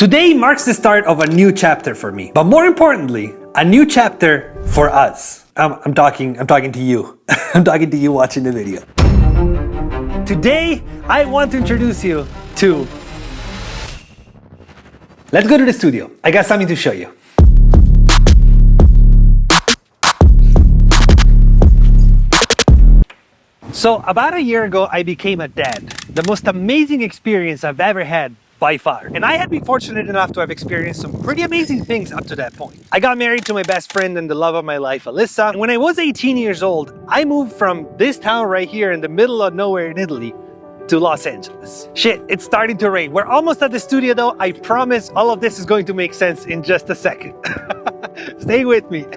Today marks the start of a new chapter for me, but more importantly, a new chapter for us. I'm talking to you. I'm talking to you watching the video. Today, I want to introduce you to... Let's go to the studio. I got something to show you. So about a year ago, I became a dad. The most amazing experience I've ever had by far. And I had been fortunate enough to have experienced some pretty amazing things up to that point. I got married to my best friend and the love of my life, Alyssa. And when I was 18 years old, I moved from this town right here in the middle of nowhere in Italy to Los Angeles. Shit, it's starting to rain. We're almost at the studio though. I promise all of this is going to make sense in just a second. Stay with me.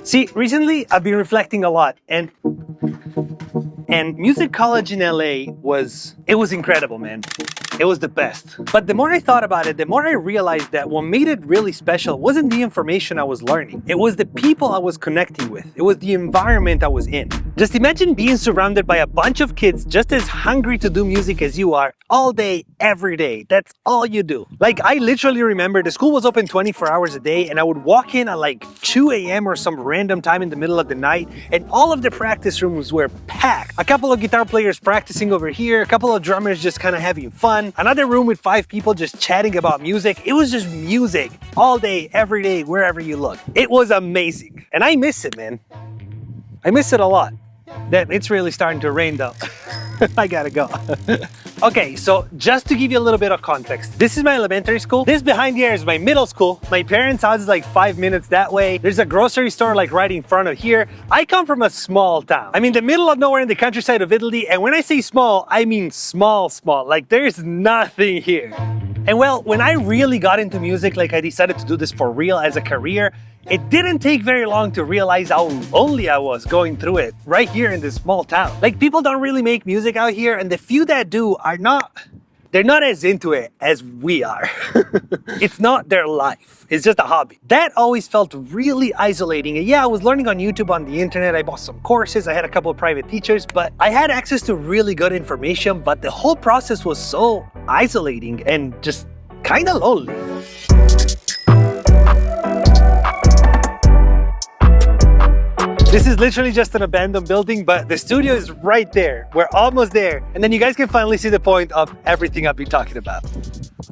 See, recently I've been reflecting a lot and music college in LA was incredible, man. It was the best. But the more I thought about it, the more I realized that what made it really special wasn't the information I was learning. It was the people I was connecting with. It was the environment I was in. Just imagine being surrounded by a bunch of kids just as hungry to do music as you are all day, every day. That's all you do. Like, I literally remember the school was open 24 hours a day and I would walk in at like 2 a.m. or some random time in the middle of the night and all of the practice rooms were packed. A couple of guitar players practicing over here, a couple of drummers just kind of having fun, another room with 5 people just chatting about music. It was just music all day, every day, wherever you look. It was amazing. And I miss it, man. I miss it a lot. It's really starting to rain though. I gotta go. Okay, so just to give you a little bit of context, this is my elementary school. This behind here is my middle school. My parents' house is like 5 minutes that way. There's a grocery store like right in front of here. I come from a small town. I'm in the middle of nowhere in the countryside of Italy. And when I say small, I mean small. Like there's nothing here. And well, when I really got into music, like I decided to do this for real as a career, it didn't take very long to realize how lonely I was going through it right here in this small town. Like, people don't really make music out here, and the few that do they're not as into it as we are. It's not their life. It's just a hobby. That always felt really isolating. And yeah, I was learning on YouTube, on the internet. I bought some courses. I had a couple of private teachers, but I had access to really good information. But the whole process was so isolating and just kind of lonely. This is literally just an abandoned building, but the studio is right there. We're almost there. And then you guys can finally see the point of everything I've been talking about.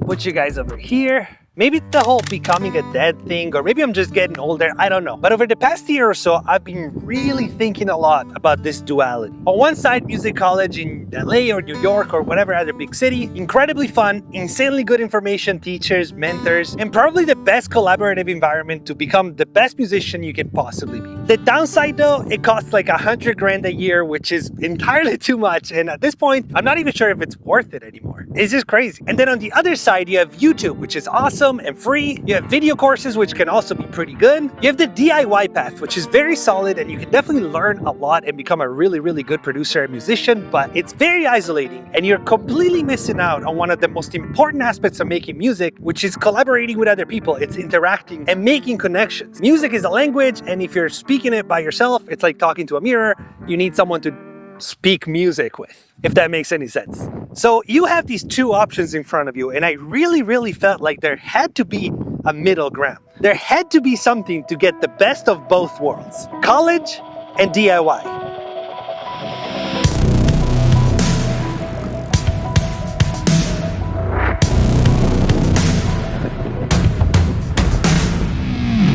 Put you guys over here. Maybe it's the whole becoming a dad thing, or maybe I'm just getting older, I don't know. But over the past year or so, I've been really thinking a lot about this duality. On one side, music college in LA or New York or whatever other big city, incredibly fun, insanely good information, teachers, mentors, and probably the best collaborative environment to become the best musician you can possibly be. The downside though, it costs like $100 grand a year, which is entirely too much. And at this point, I'm not even sure if it's worth it anymore. It's just crazy. And then on the other side, you have YouTube, which is awesome and free. You have video courses, which can also be pretty good. You have the DIY path, which is very solid and you can definitely learn a lot and become a really, really good producer and musician, but it's very isolating and you're completely missing out on one of the most important aspects of making music, which is collaborating with other people. It's interacting and making connections. Music is a language, and if you're speaking it by yourself, it's like talking to a mirror. You need someone to speak music with, if that makes any sense. So you have these two options in front of you, and I really felt like there had to be a middle ground. There had to be something to get the best of both worlds, college and DIY.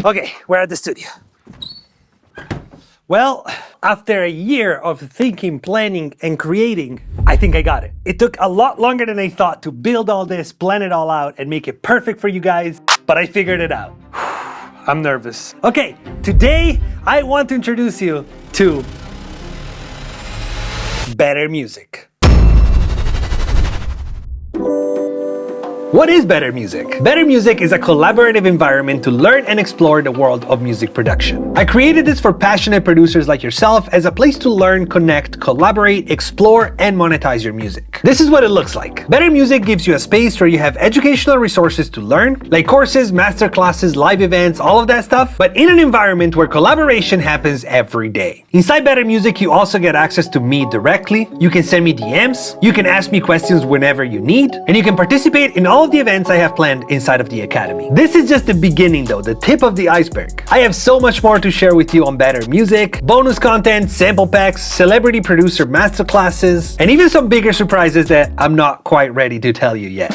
Okay, we're at the studio. Well, after a year of thinking, planning, and creating, I think I got it. It took a lot longer than I thought to build all this, plan it all out, and make it perfect for you guys, but I figured it out. I'm nervous. Okay, today I want to introduce you to better music. What is Better Music? Better Music is a collaborative environment to learn and explore the world of music production. I created this for passionate producers like yourself as a place to learn, connect, collaborate, explore, and monetize your music. This is what it looks like. Better Music gives you a space where you have educational resources to learn, like courses, masterclasses, live events, all of that stuff, but in an environment where collaboration happens every day. Inside Better Music, you also get access to me directly. You can send me DMs, you can ask me questions whenever you need, and you can participate in all of the events I have planned inside of the Academy. This is just the beginning though, the tip of the iceberg. I have so much more to share with you on Better Music, bonus content, sample packs, celebrity producer masterclasses, and even some bigger surprises that I'm not quite ready to tell you yet.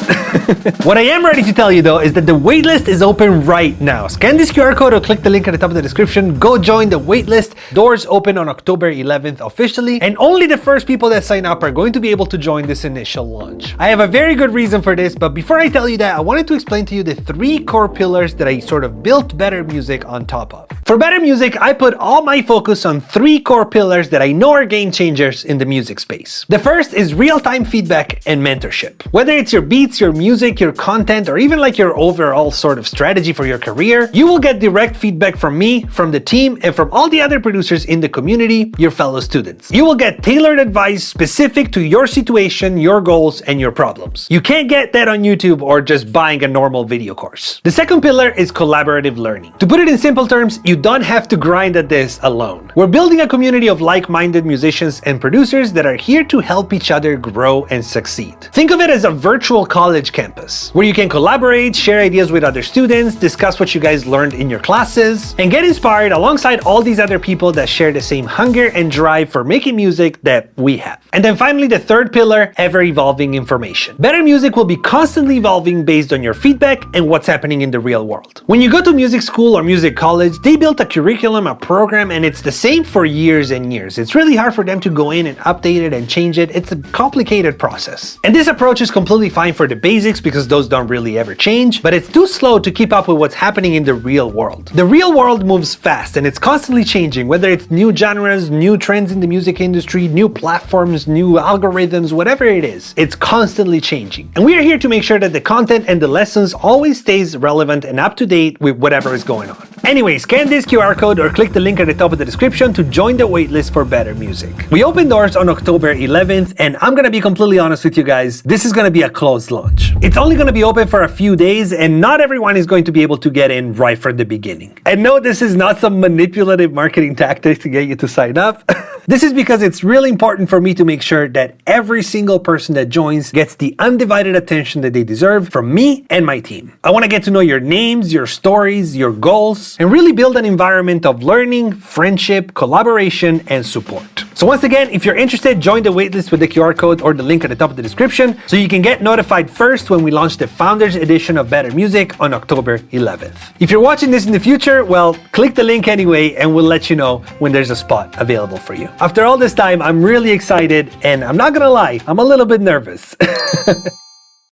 What I am ready to tell you though is that the waitlist is open right now. Scan this QR code or click the link at the top of the description. Go join the waitlist. Doors open on October 11th officially, and only the first people that sign up are going to be able to join this initial launch. I have a very good reason for this, but before I tell you that, I wanted to explain to you the 3 core pillars that I sort of built Better Music on top of. For Better Music, I put all my focus on 3 core pillars that I know are game changers in the music space. The first is real-time feedback and mentorship. Whether it's your beats, your music, your content, or even like your overall sort of strategy for your career, you will get direct feedback from me, from the team, and from all the other producers in the community, your fellow students. You will get tailored advice specific to your situation, your goals, and your problems. You can't get that on YouTube or just buying a normal video course. The second pillar is collaborative learning. To put it in simple terms, you don't have to grind at this alone. We're building a community of like-minded musicians and producers that are here to help each other grow and succeed. Think of it as a virtual college campus, where you can collaborate, share ideas with other students, discuss what you guys learned in your classes, and get inspired alongside all these other people that share the same hunger and drive for making music that we have. And then finally, the third pillar, ever-evolving information. Better Music will be constantly evolving based on your feedback and what's happening in the real world. When you go to music school or music college, they built a curriculum, a program, and it's the same for years and years. It's really hard for them to go in and update it and change it. It's a complicated process. And this approach is completely fine for the basics because those don't really ever change, but it's too slow to keep up with what's happening in the real world. The real world moves fast and it's constantly changing, whether it's new genres, new trends in the music industry, new platforms, new algorithms, whatever it is, it's constantly changing. And we are here to make sure that the content and the lessons always stays relevant and up to date with whatever is going on. Anyway, scan this QR code or click the link at the top of the description to join the waitlist for Better Music. We open doors on October 11th, and I'm gonna be completely honest with you guys, this is gonna be a closed launch. It's only gonna be open for a few days, and not everyone is going to be able to get in right from the beginning. And no, this is not some manipulative marketing tactic to get you to sign up. This is because it's really important for me to make sure that every single person that joins gets the undivided attention that they deserve from me and my team. I want to get to know your names, your stories, your goals, and really build an environment of learning, friendship, collaboration, and support. So once again, if you're interested, join the waitlist with the QR code or the link at the top of the description so you can get notified first when we launch the Founders Edition of Better Music on October 11th. If you're watching this in the future, well, click the link anyway and we'll let you know when there's a spot available for you. After all this time, I'm really excited and I'm not gonna lie, I'm a little bit nervous.